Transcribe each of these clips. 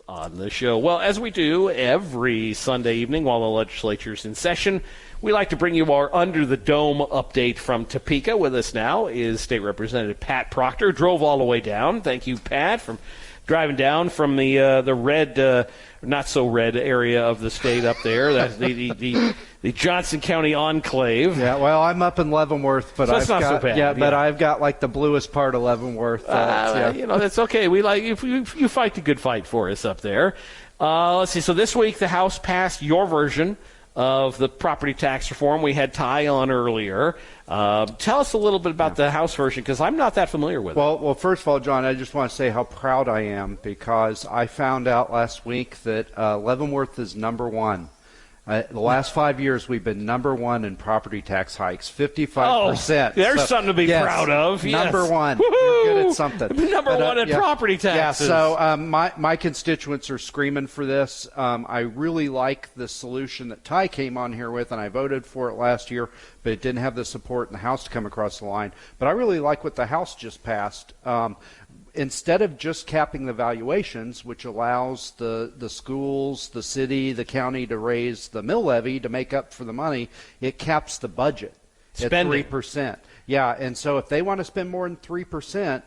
On the show. Well, as we do every Sunday evening while the legislature's in session, we like to bring you our Under the Dome update from Topeka. With us now is State Representative Pat Proctor. Drove all the way down. Thank you, Pat, from driving down from the red, not so red area of the state up there. That's the Johnson County enclave. Yeah, well, I'm up in Leavenworth, but so that's not so bad. Yeah, but I've got like the bluest part of Leavenworth. That's okay. We like if you fight the good fight for us up there. Let's see. So this week the House passed your version of the property tax reform. We had Ty on earlier. Tell us a little bit about the House version, because I'm not that familiar with it. Well, first of all, John, I just want to say how proud I am, because I found out last week that Leavenworth is number one. The last 5 years, we've been number one in property tax hikes, 55%. Oh, there's something to be proud of. Yes. Number one. Woo-hoo! You're good at something. Number one in property taxes. Yeah, so my constituents are screaming for this. I really like the solution that Ty came on here with, and I voted for it last year, but it didn't have the support in the House to come across the line. But I really like what the House just passed. Instead of just capping the valuations, which allows the schools, the city, the county to raise the mill levy to make up for the money, it caps the budget Spending. at 3%. Yeah, and so if they want to spend more than 3%,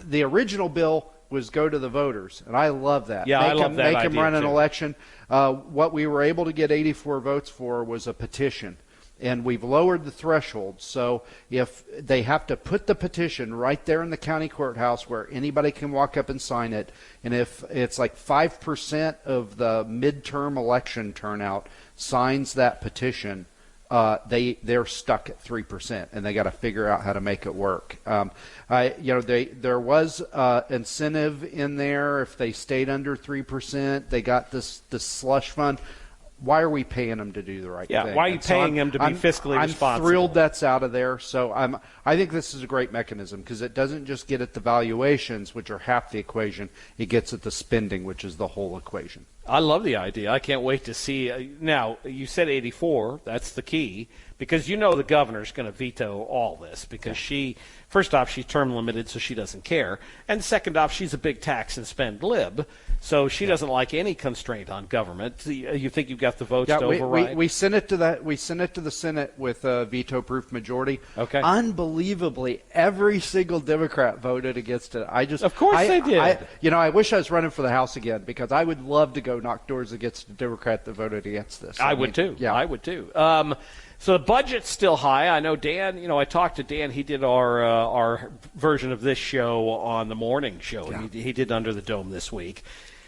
the original bill was go to the voters, and I love that. Yeah, I love that idea. Make them run an too. election. What we were able to get 84 votes for was a petition. And we've lowered the threshold, so if they have to put the petition right there in the county courthouse where anybody can walk up and sign it, and if it's like 5% of the midterm election turnout signs that petition, they're stuck at 3%, and they got to figure out how to make it work. There was incentive in there if they stayed under 3%. They got this slush fund. Why are we paying them to do the right thing? Yeah, why are you paying them to be fiscally responsible? I'm thrilled that's out of there. So I think this is a great mechanism, because it doesn't just get at the valuations, which are half the equation. It gets at the spending, which is the whole equation. I love the idea. I can't wait to see. Now, you said 84. That's the key, because the governor's going to veto all this, because first off, she's term limited, so she doesn't care. And second off, she's a big tax and spend lib, so she doesn't like any constraint on government. You think you've got the votes to override? We sent it to the Senate with a veto-proof majority. Okay. Unbelievably, every single Democrat voted against it. Of course they did. I wish I was running for the House again, because I would love to go knock doors against a Democrat that voted against this. I would too. Yeah, I would too. So the budget's still high. I know Dan. I talked to Dan. He did our version of this show on the morning show. Yeah. He did Under the Dome this week.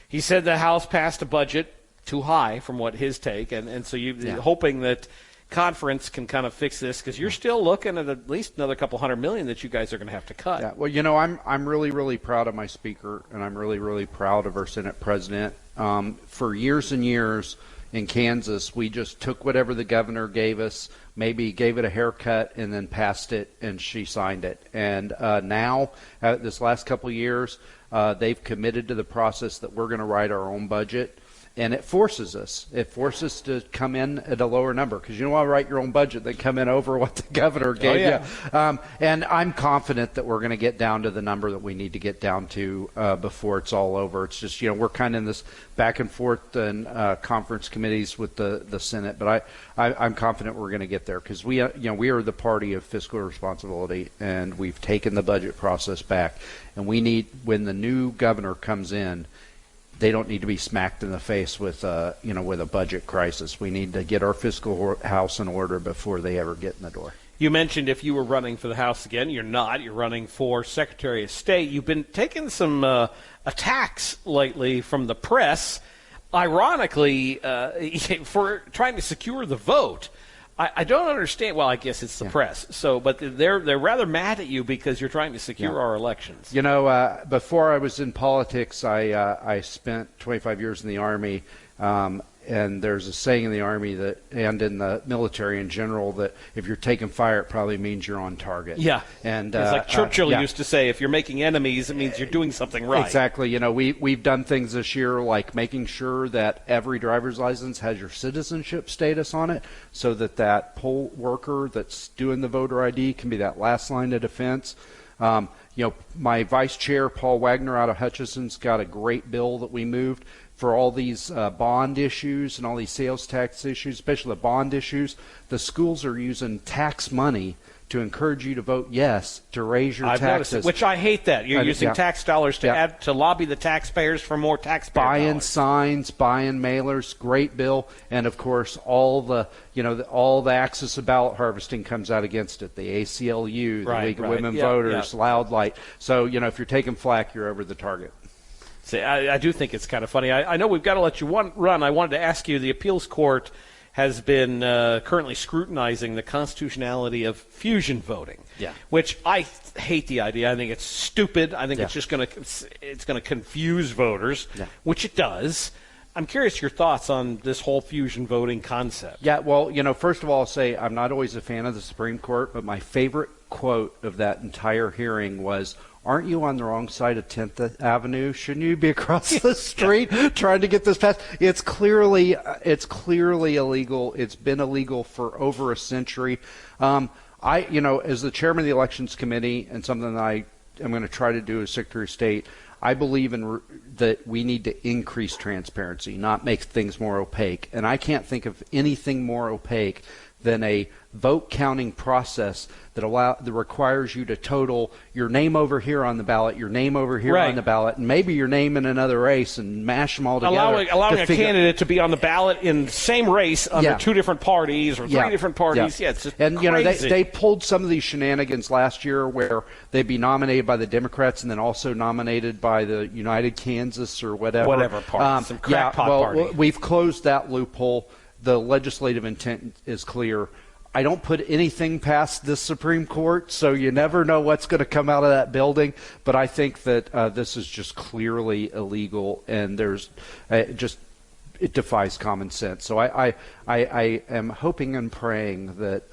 He said the House passed a budget too high from what his take, and so you're hoping that conference can kind of fix this, because you're still looking at least another couple $100 million that you guys are going to have to cut. Yeah. Well, I'm really, really proud of my speaker, and I'm really, really proud of our Senate president. For years and years in Kansas, we just took whatever the governor gave us, maybe gave it a haircut, and then passed it, and she signed it. And now, this last couple of years, they've committed to the process that we're going to write our own budget. And it forces us. It forces us to come in at a lower number, because you don't want to write your own budget that come in over what the governor gave you. And I'm confident that we're going to get down to the number that we need to get down to before it's all over. It's just, we're kind of in this back and forth and conference committees with the Senate, but I'm confident we're going to get there, because we are the party of fiscal responsibility, and we've taken the budget process back. And we need, when the new governor comes in, they don't need to be smacked in the face with a budget crisis. We need to get our fiscal house in order before they ever get in the door. You mentioned if you were running for the House again. You're not. You're running for Secretary of State. You've been taking some attacks lately from the press, ironically, for trying to secure the vote. I don't understand. Well, I guess it's the press. So, but they're rather mad at you because you're trying to secure our elections. Before I was in politics, I spent 25 years in the Army, and there's a saying in the Army and in the military in general that if you're taking fire, it probably means you're on target. Yeah, and it's like Churchill used to say, if you're making enemies, it means you're doing something right. Exactly. We've done things this year like making sure that every driver's license has your citizenship status on it, so that poll worker that's doing the voter ID can be that last line of defense. My vice chair, Paul Wagner out of Hutchison's got a great bill that we moved for all these bond issues and all these sales tax issues, especially the bond issues. The schools are using tax money to encourage you to vote yes, to raise your I've taxes. noticed, which I hate that. You're using tax dollars to lobby the taxpayers for more taxpayer buying dollars. signs, buying mailers, great bill, and of course all the Access to Ballot Harvesting comes out against it. The ACLU, the League of Women Voters, Loud Light. So if you're taking flack, you're over the target. See, I do think it's kind of funny. I know we've got to let you run. I wanted to ask you, the appeals court has been currently scrutinizing the constitutionality of fusion voting, which I hate the idea. I think it's stupid. I think it's just going to confuse voters, which it does. I'm curious your thoughts on this whole fusion voting concept. Yeah, well, first of all, I'll say I'm not always a fan of the Supreme Court, but my favorite quote of that entire hearing was, "Aren't you on the wrong side of 10th Avenue? Shouldn't you be across the street trying to get this passed?" It's clearly illegal. It's been illegal for over a century. As the chairman of the Elections Committee, and something that I am going to try to do as Secretary of State, I believe that we need to increase transparency, not make things more opaque. And I can't think of anything more opaque than a vote counting process that requires you to total your name over here on the ballot, your name over here on the ballot, and maybe your name in another race, and mash them all together. Allowing a candidate to be on the ballot in the same race under two different parties or three different parties. Yeah, it's just crazy. They pulled some of these shenanigans last year where they'd be nominated by the Democrats and then also nominated by the United Kansas or whatever party, some crackpot party. We've closed that loophole. The legislative intent is clear. I don't put anything past this Supreme Court, so you never know what's going to come out of that building. But I think that this is just clearly illegal, and there's it defies common sense. So I am hoping and praying that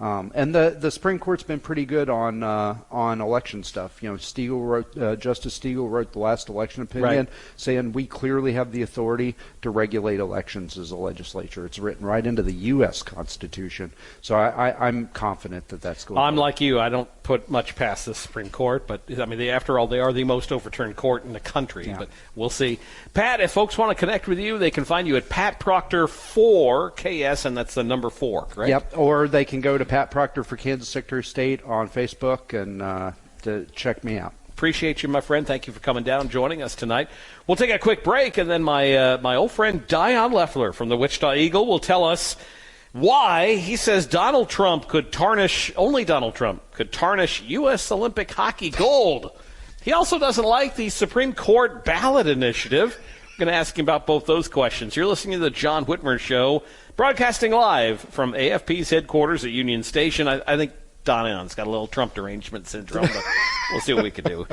the Supreme Court's been pretty good on election stuff. Justice Stegall wrote the last election opinion saying we clearly have the authority to regulate elections as a legislature. It's written right into the U.S. Constitution. So I'm confident that that's going. I'm like you. I don't put much past the Supreme Court, but I mean, after all, they are the most overturned court in the country. Yeah. But we'll see. Pat, if folks want to connect with you, they can find you at Pat Proctor 4 KS, and that's the number 4, correct? Yep. Or they can go to Pat Proctor for Kansas Secretary of State on Facebook and to check me out. Appreciate you, my friend. Thank you for coming down and joining us tonight. We'll take a quick break, and then my old friend Dion Leffler from the Wichita Eagle will tell us why he says only Donald Trump could tarnish U.S. Olympic hockey gold. He also doesn't like the Supreme Court ballot initiative. I'm going to ask him about both those questions. You're listening to the John Whitmer Show, broadcasting live from AFP's headquarters at Union Station. I think Donion's got a little Trump derangement syndrome, but we'll see what we can do.